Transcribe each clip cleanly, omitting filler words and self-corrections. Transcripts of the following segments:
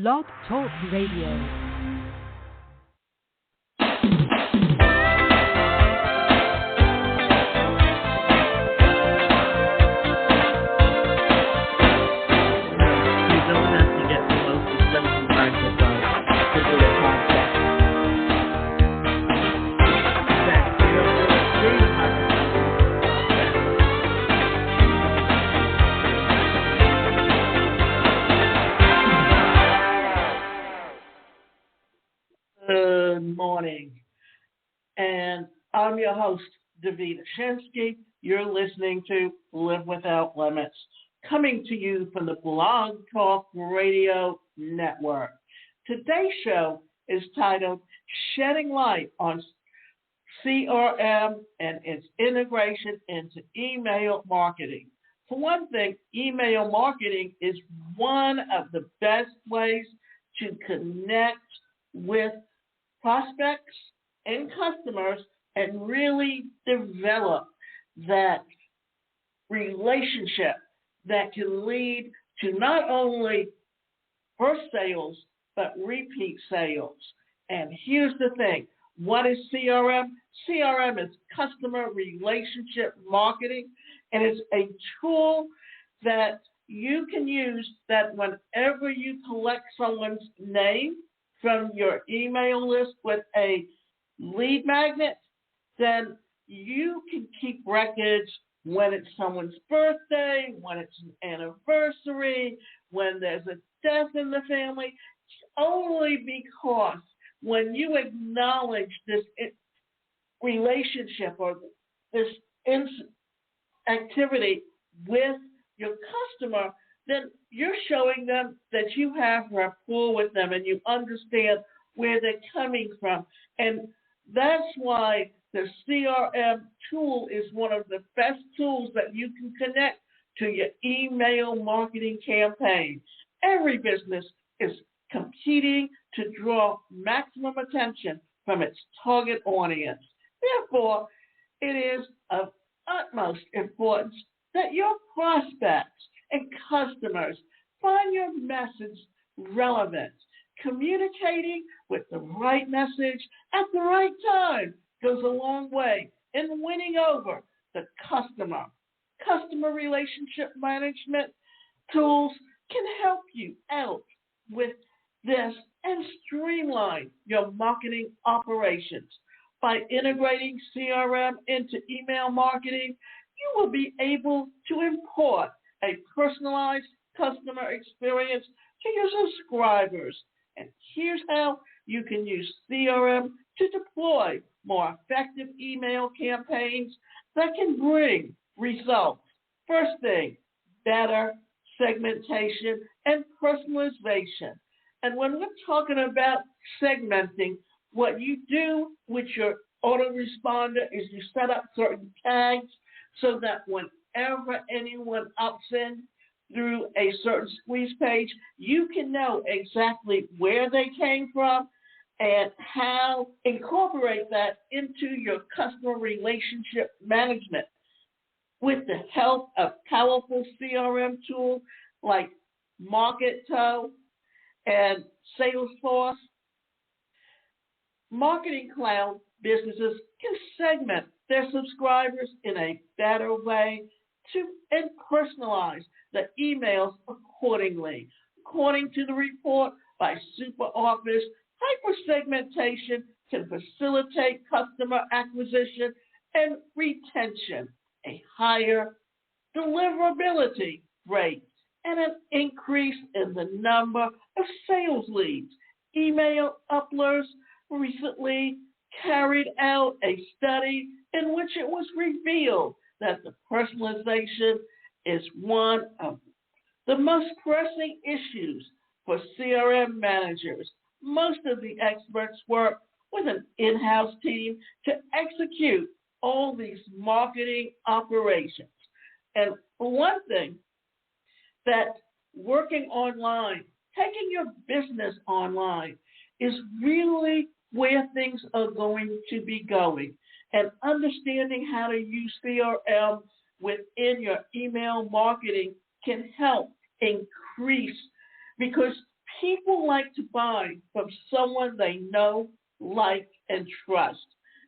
Blog Talk Radio. Good morning, and I'm your host, Davida Shinsky. You're listening to Live Without Limits, coming to you from the Blog Talk Radio Network. Today's show is titled Shedding Light on CRM and its integration into email marketing. For one thing, email marketing is one of the best ways to connect with prospects and customers and really develop that relationship that can lead to not only first sales, but repeat sales. And here's the thing. What is CRM? CRM is customer relationship marketing, and it's a tool that you can use that whenever you collect someone's name from your email list with a lead magnet, then you can keep records when it's someone's birthday, when it's an anniversary, when there's a death in the family, only because when you acknowledge this relationship or this activity with your customer, then you're showing them that you have rapport with them and you understand where they're coming from. And that's why the CRM tool is one of the best tools that you can connect to your email marketing campaign. Every business is competing to draw maximum attention from its target audience. Therefore, it is of utmost importance that your prospects and customers find your message relevant. Communicating with the right message at the right time goes a long way in winning over the customer. Customer relationship management tools can help you out with this and streamline your marketing operations. By integrating CRM into email marketing, you will be able to import a personalized customer experience to your subscribers. And here's how you can use CRM to deploy more effective email campaigns that can bring results. First thing, better segmentation and personalization. And when we're talking about segmenting, what you do with your autoresponder is you set up certain tags so that whenever anyone opts in through a certain squeeze page, you can know exactly where they came from and how incorporate that into your customer relationship management. With the help of powerful CRM tools like Marketo and Salesforce, Marketing Cloud businesses can segment their subscribers in a better way and personalize the emails accordingly. According to the report by SuperOffice, hypersegmentation can facilitate customer acquisition and retention, a higher deliverability rate, and an increase in the number of sales leads. Email uploaders recently carried out a study in which it was revealed that the personalization is one of the most pressing issues for CRM managers. Most of the experts work with an in-house team to execute all these marketing operations. And for one thing, that working online, taking your business online is really where things are going to be going. And understanding how to use CRM within your email marketing can help increase, because people people like to buy from someone they know, like, and trust.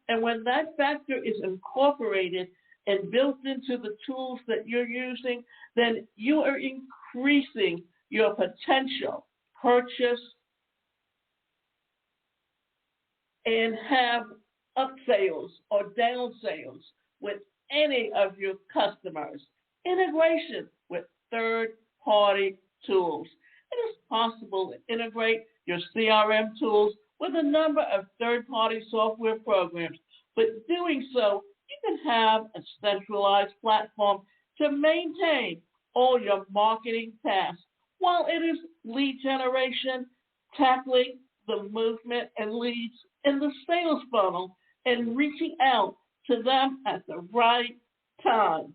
And when that factor is incorporated and built into the tools that you're using, then you are increasing your potential purchase and have up sales or down sales with any of your customers. Integration with third-party tools. It is possible to integrate your CRM tools with a number of third-party software programs, but doing so, you can have a centralized platform to maintain all your marketing tasks, while it is lead generation, tackling the movement and leads in the sales funnel and reaching out to them at the right time.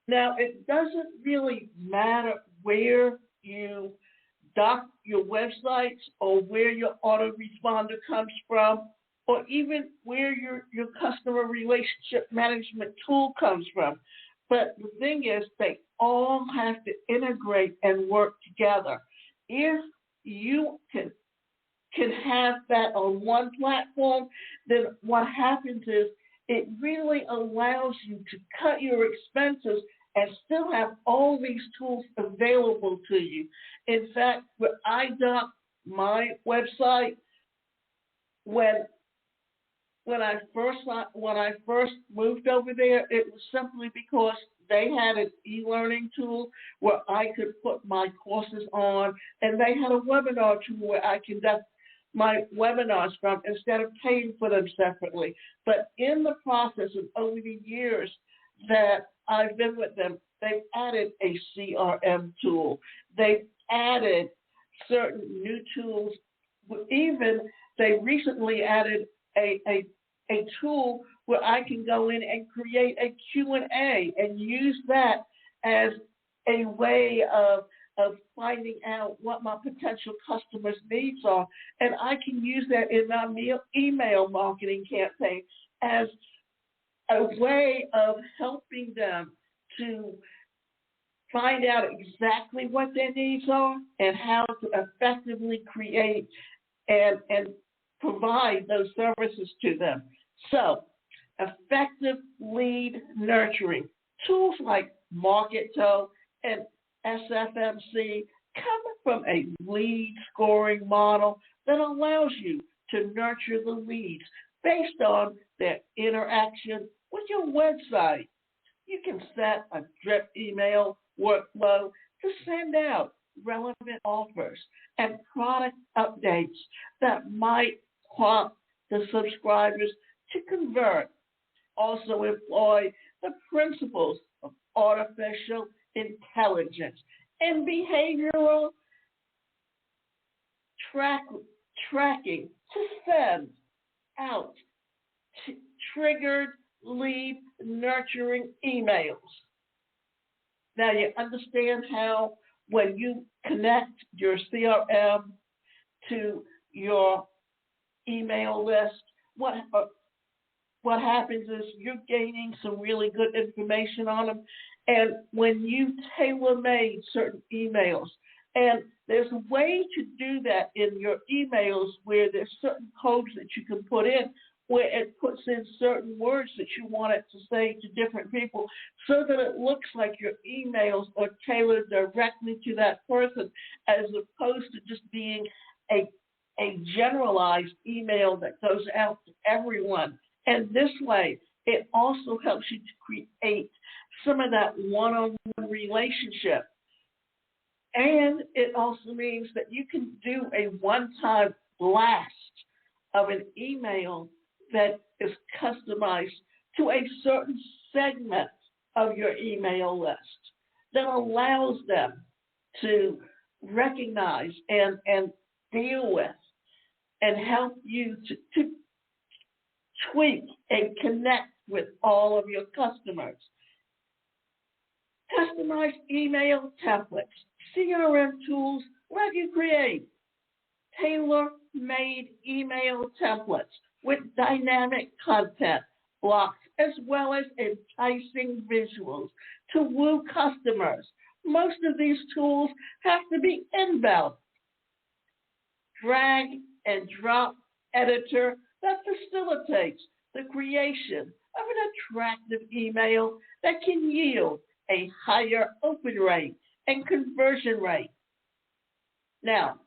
Now, it doesn't really matter where you dock your websites or where your autoresponder comes from, or even where your customer relationship management tool comes from. But the thing is, they all have to integrate and work together. If you can have that on one platform, then what happens is it really allows you to cut your expenses and still have all these tools available to you. In fact, when I docked my website, when I first moved over there, it was simply because they had an e-learning tool where I could put my courses on, and they had a webinar tool where I conduct my webinars from instead of paying for them separately. But in the process of over the years that I've been with them, they've added a CRM tool. They've added certain new tools. Even they recently added a tool where I can go in and create a Q&A and use that as a way of finding out what my potential customers' needs are. And I can use that in my email marketing campaign as a way of helping them to find out exactly what their needs are and how to effectively create and provide those services to them. So, effective lead nurturing. Tools like Marketo and SFMC come from a lead scoring model that allows you to nurture the leads based on their interaction with your website. You can set a drip email workflow to send out relevant offers and product updates that might prompt the subscribers to convert. Also employ the principles of artificial intelligence and behavioral tracking to send out triggered lead nurturing emails. Now you understand how when you connect your CRM to your email list, what happens is you're gaining some really good information on them. And when you tailor-made certain emails, and there's a way to do that in your emails where there's certain codes that you can put in where it puts in certain words that you want it to say to different people so that it looks like your emails are tailored directly to that person as opposed to just being a generalized email that goes out to everyone. And this way, it also helps you to create some of that one-on-one relationship. And it also means that you can do a one-time blast of an email that is customized to a certain segment of your email list that allows them to recognize and deal with and help you to tweak and connect with all of your customers. Customized email templates, CRM tools let you create tailor-made email templates with dynamic content blocks as well as enticing visuals to woo customers. Most of these tools have to be inbound drag and drop editor that facilitates the creation of an attractive email that can yield a higher open rate and conversion rate. Now,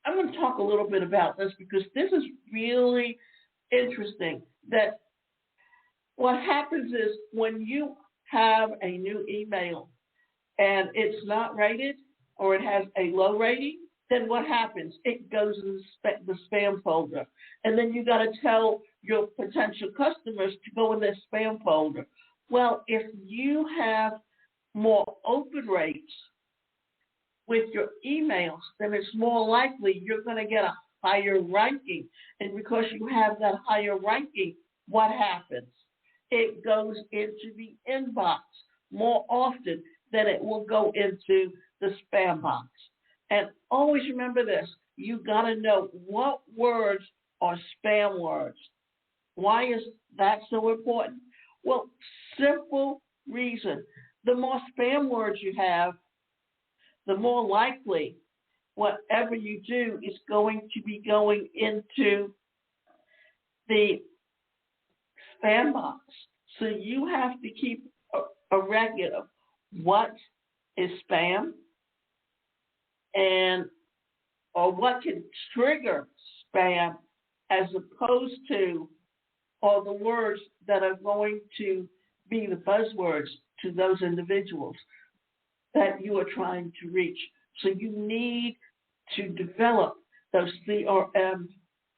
I'm going to talk a little bit about this because this is really interesting. That what happens is when you have a new email and it's not rated or it has a low rating, then what happens? It goes in the spam folder. And then you got to tell your potential customers to go in their spam folder. Well, if you have more open rates with your emails, then it's more likely you're going to get a higher ranking. And because you have that higher ranking, what happens? It goes into the inbox more often than it will go into the spam box. And always remember this, you got to know what words are spam words. Why is that so important? Well, simple reason. The more spam words you have, the more likely whatever you do is going to be going into the spam box. So you have to keep a record of what is spam and or what can trigger spam as opposed to all the words that are going to be the buzzwords to those individuals that you are trying to reach. So you need to develop those CRM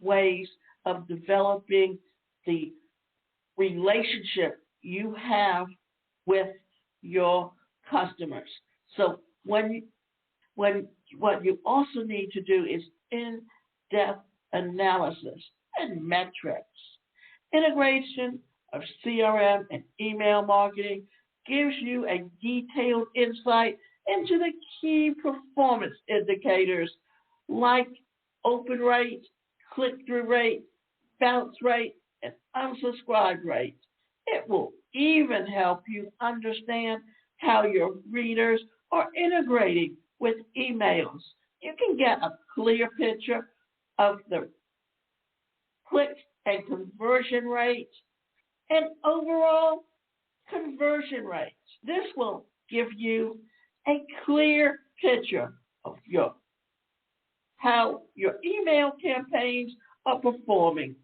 ways of developing the relationship you have with your customers. So what you also need to do is in-depth analysis and metrics. Integration of CRM and email marketing gives you a detailed insight into the key performance indicators like open rate, click-through rate, bounce rate, and unsubscribe rate. It will even help you understand how your readers are integrating with emails. You can get a clear picture of the click and conversion rate and overall conversion rates. This will give you a clear picture of how your email campaigns are performing.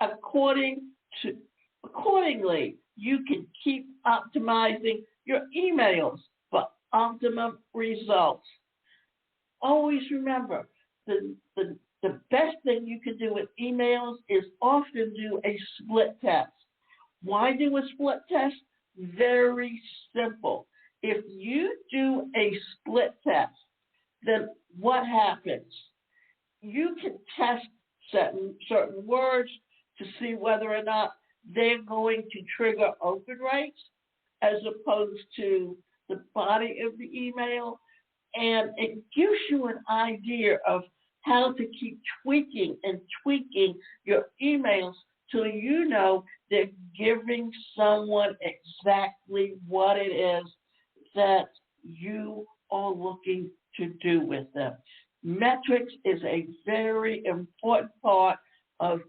Accordingly, you can keep optimizing your emails for optimum results. Always remember, the best thing you can do with emails is often do a split test. Why do a split test? Very simple. If you do a split test, then what happens? You can test certain words to see whether or not they're going to trigger open rates as opposed to the body of the email. And it gives you an idea of how to keep tweaking your emails till you know they're giving someone exactly what it is that you are looking to do with them. Metrics is a very important part of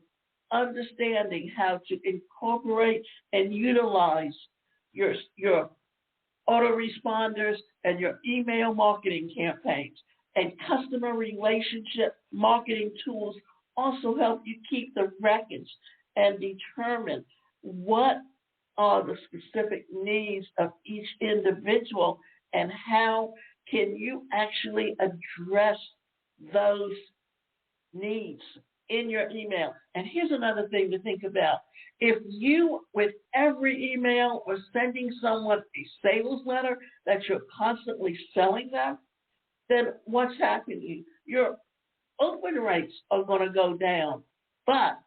understanding how to incorporate and utilize your autoresponders and your email marketing campaigns. And customer relationship marketing tools also help you keep the records and determine what are the specific needs of each individual and how can you actually address those needs in your email. And here's another thing to think about. If you, with every email or sending someone a sales letter that you're constantly selling them, then what's happening? Your open rates are going to go down. But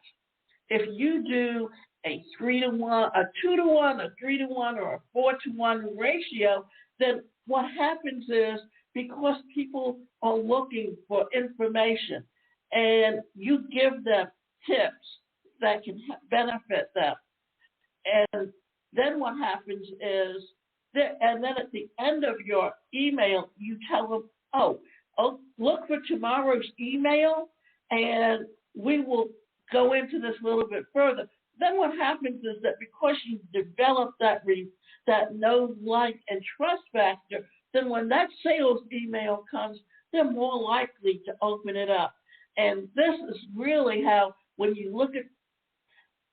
if you do a 3-to-1, a 2-to-1, a 3-to-1, or a 4-to-1 ratio, then what happens is because people are looking for information and you give them tips that can benefit them. And then what happens is, and then at the end of your email, you tell them, oh, oh, look for tomorrow's email, and we will go into this a little bit further. Then what happens is that because you develop that know, like, and trust factor, then when that sales email comes, they're more likely to open it up. And this is really how, when you look at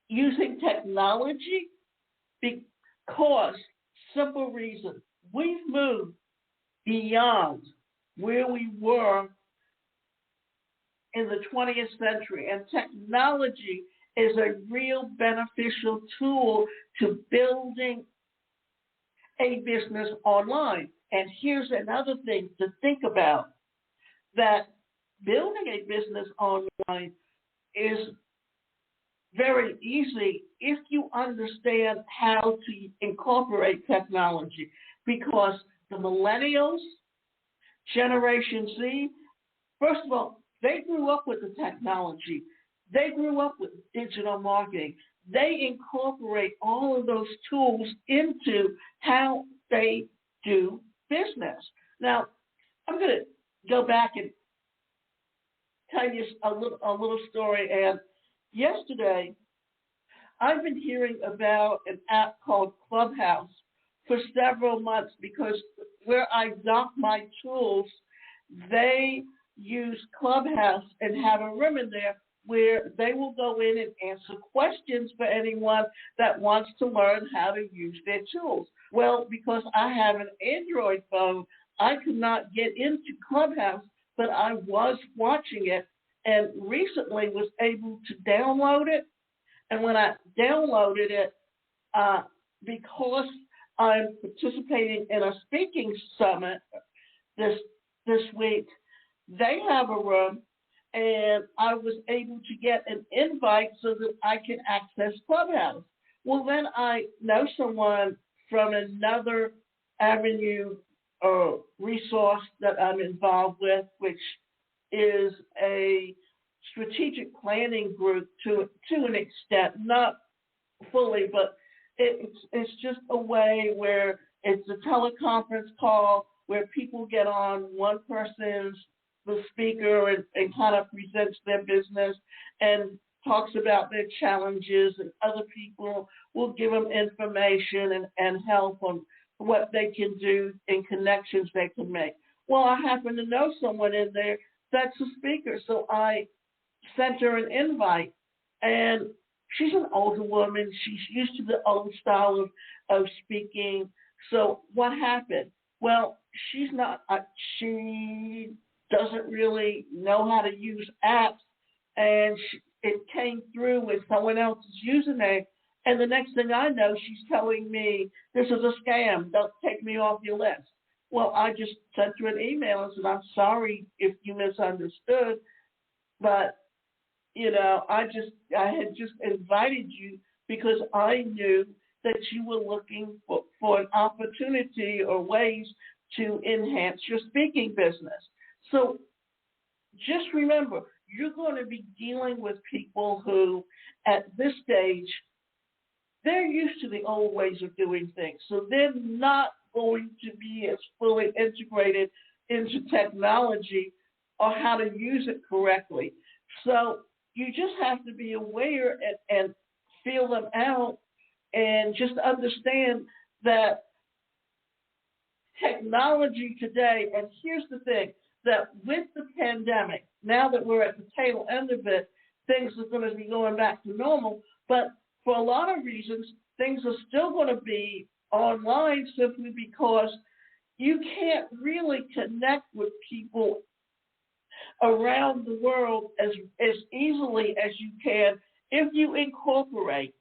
using technology, because, simple reason, we've moved beyond where we were in the 20th century, and technology is a real beneficial tool to building a business online. And here's another thing to think about, that building a business online is very easy if you understand how to incorporate technology, because the millennials, Generation Z, first of all, they grew up with the technology. They grew up with digital marketing. They incorporate all of those tools into how they do business. Now, I'm going to go back and tell you a little story. And yesterday, I've been hearing about an app called Clubhouse for several months, because where I dock my tools, they use Clubhouse and have a room in there where they will go in and answer questions for anyone that wants to learn how to use their tools. Well, because I have an Android phone, I could not get into Clubhouse, but I was watching it, and recently was able to download it. And when I downloaded it, because I'm participating in a speaking summit this week, they have a room, and I was able to get an invite so that I can access Clubhouse. Well, then I know someone from another avenue or resource that I'm involved with, which is a strategic planning group to an extent, not fully, but it's just a way where it's a teleconference call where people get on, one person's the speaker and kind of presents their business and talks about their challenges, and other people will give them information and help on what they can do and connections they can make. Well, I happen to know someone in there that's a speaker, so I sent her an invite, and she's an older woman. She's used to the old style of speaking. So what happened? Well, she doesn't really know how to use apps, and it came through with someone else's username. And the next thing I know, she's telling me, this is a scam. Don't take me off your list. Well, I just sent her an email and said, I'm sorry if you misunderstood, but, I had just invited you because I knew that you were looking for an opportunity or ways to enhance your speaking business. So just remember, you're going to be dealing with people who, at this stage, they're used to the old ways of doing things. So they're not going to be as fully integrated into technology or how to use it correctly. So you just have to be aware and feel them out, and just understand that technology today, and here's the thing, that with the pandemic, now that we're at the tail end of it, things are going to be going back to normal. But for a lot of reasons, things are still going to be online, simply because you can't really connect with people around the world as easily as you can if you incorporate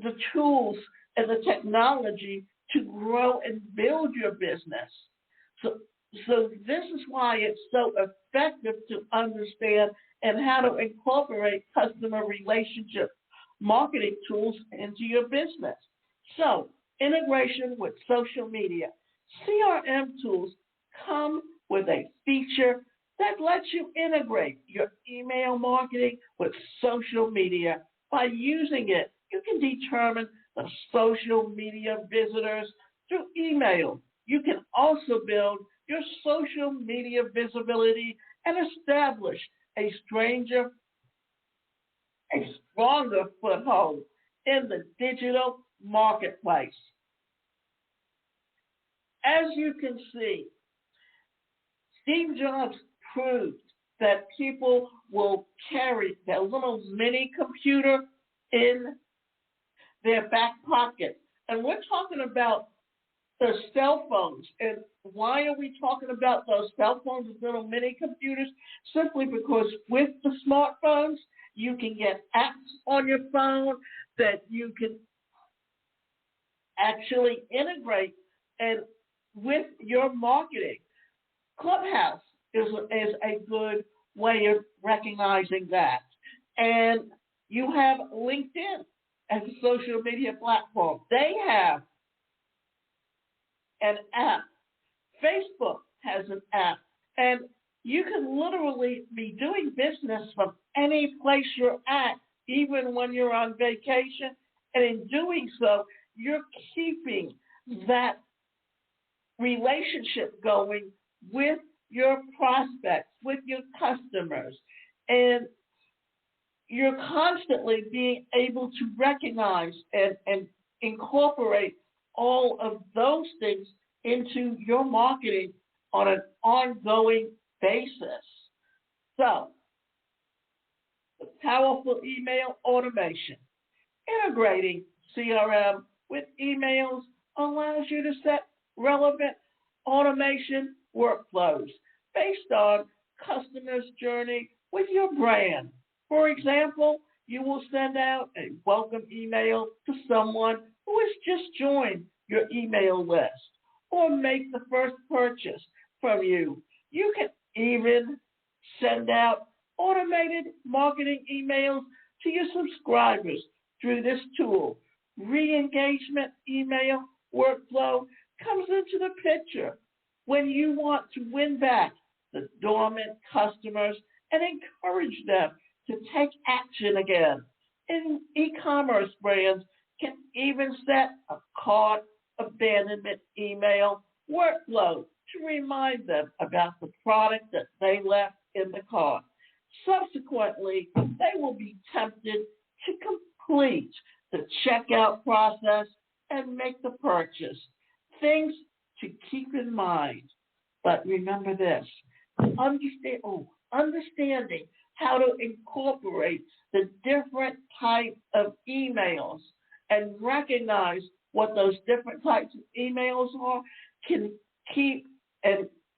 the tools and the technology to grow and build your business. So this is why it's so effective to understand and how to incorporate customer relationship marketing tools into your business. So integration with social media. CRM tools come with a feature that lets you integrate your email marketing with social media. By using it, you can determine the social media visitors through email. You can also build your social media visibility and establish a stronger foothold in the digital marketplace. As you can see, Steve Jobs proved that people will carry their little mini computer in their back pocket. And we're talking about the cell phones. And why are we talking about those cell phones as little mini computers? Simply because with the smartphones, you can get apps on your phone that you can actually integrate and with your marketing. Clubhouse is a good way of recognizing that. And you have LinkedIn as a social media platform. They have an app. Facebook has an app. And you can literally be doing business from any place you're at, even when you're on vacation. And in doing so, you're keeping that relationship going with your prospects, with your customers. And you're constantly being able to recognize and incorporate all of those things into your marketing on an ongoing basis. So, the powerful email automation. Integrating CRM with emails allows you to set relevant automation workflows based on customers' journey with your brand. For example, you will send out a welcome email to someone who has just joined your email list or make the first purchase from you. You can even send out automated marketing emails to your subscribers through this tool. Re-engagement email workflow comes into the picture when you want to win back the dormant customers and encourage them to take action again. And e-commerce brands can even set a cart abandonment email workflow to remind them about the product that they left in the cart. Subsequently, they will be tempted to complete the checkout process and make the purchase. Things to keep in mind. But remember this, understanding how to incorporate the different types of emails and recognize what those different types of emails are can keep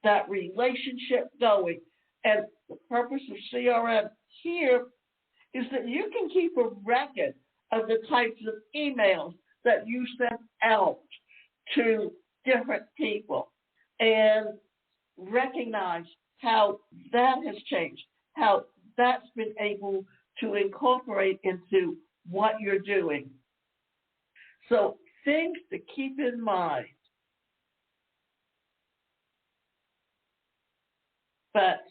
that relationship going. And the purpose of CRM here is that you can keep a record of the types of emails that you send out to different people and recognize how that has changed, how that's been able to incorporate into what you're doing. So things to keep in mind. But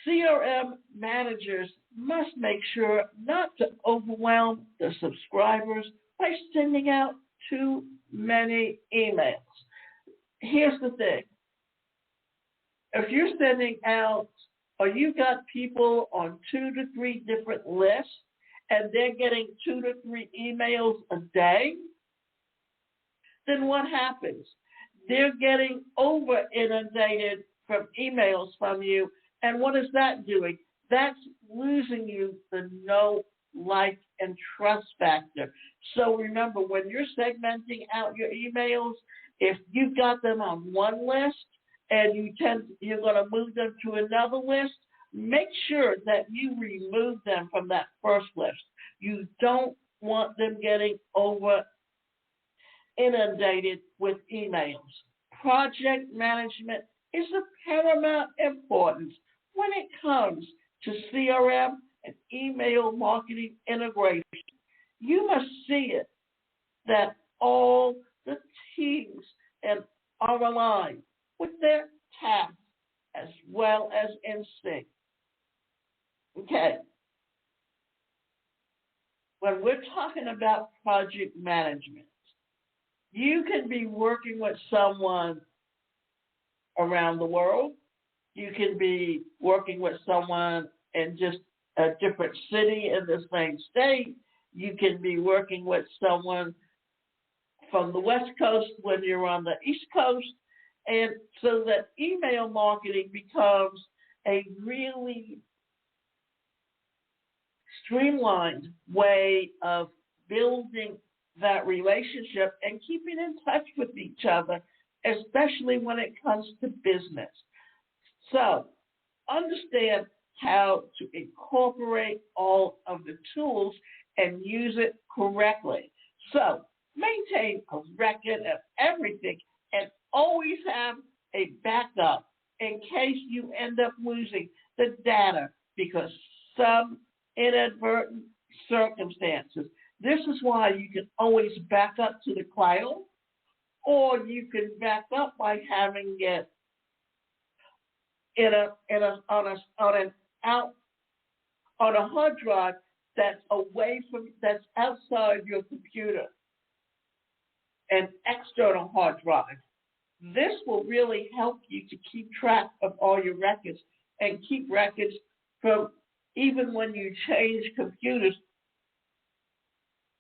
CRM managers must make sure not to overwhelm the subscribers by sending out too many emails. Here's the thing. If you're sending out, or you've got people on 2 to 3 different lists, and they're getting 2 to 3 emails a day, then what happens? They're getting over inundated from emails from you. And what is that doing? That's losing you the know, like, and trust factor. So remember, when you're segmenting out your emails, if you've got them on one list and you're going to move them to another list, make sure that you remove them from that first list. You don't want them getting over inundated with emails. Project management is of paramount importance when it comes to CRM and email marketing integration. You must see it that all the teams are aligned with their tasks as well as in sync. Okay. When we're talking about project management, You can be working with someone around the world. You can be working with someone in just a different city in the same state. You can be working with someone from the West Coast when you're on the East Coast. And so that email marketing becomes a really streamlined way of building that relationship and keeping in touch with each other, especially when it comes to business. So understand how to incorporate all of the tools and use it correctly. So maintain a record of everything and always have a backup in case you end up losing the data because some inadvertent circumstances. This is why you can always back up to the cloud, or you can back up by having it on a hard drive that's outside your computer, an external hard drive. This will really help you to keep track of all your records and keep records from even when you change computers.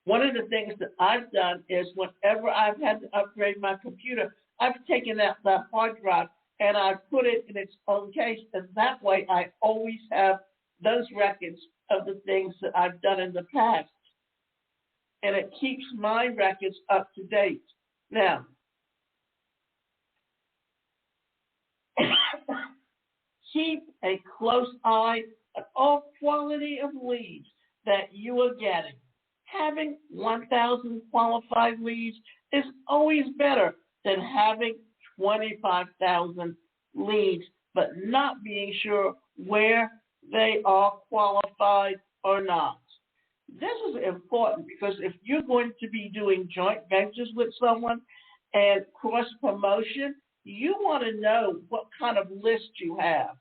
One of the things that I've done is whenever I've had to upgrade my computer, I've taken out that hard drive and I've put it in its own case, and that way I always have those records of the things that I've done in the past. And it keeps my records up to date. Now, keep a close eye on all quality of leads that you are getting. Having 1,000 qualified leads is always better than having 25,000 leads, but not being sure where they are qualified or not. This is important because if you're going to be doing joint ventures with someone and cross promotion, you want to know what kind of list you have.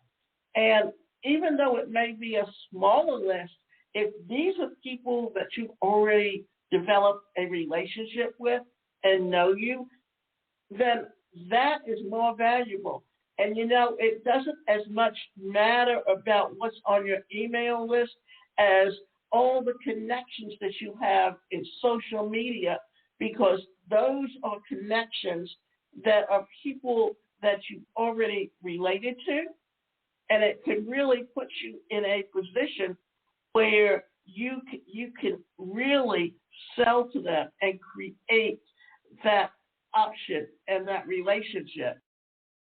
And even though it may be a smaller list, if these are people that you've already developed a relationship with and know you, then that is more valuable. And it doesn't as much matter about what's on your email list as all the connections that you have in social media, because those are connections that are people that you've already related to, and it can really put you in a position where you can really sell to them and create that option and that relationship.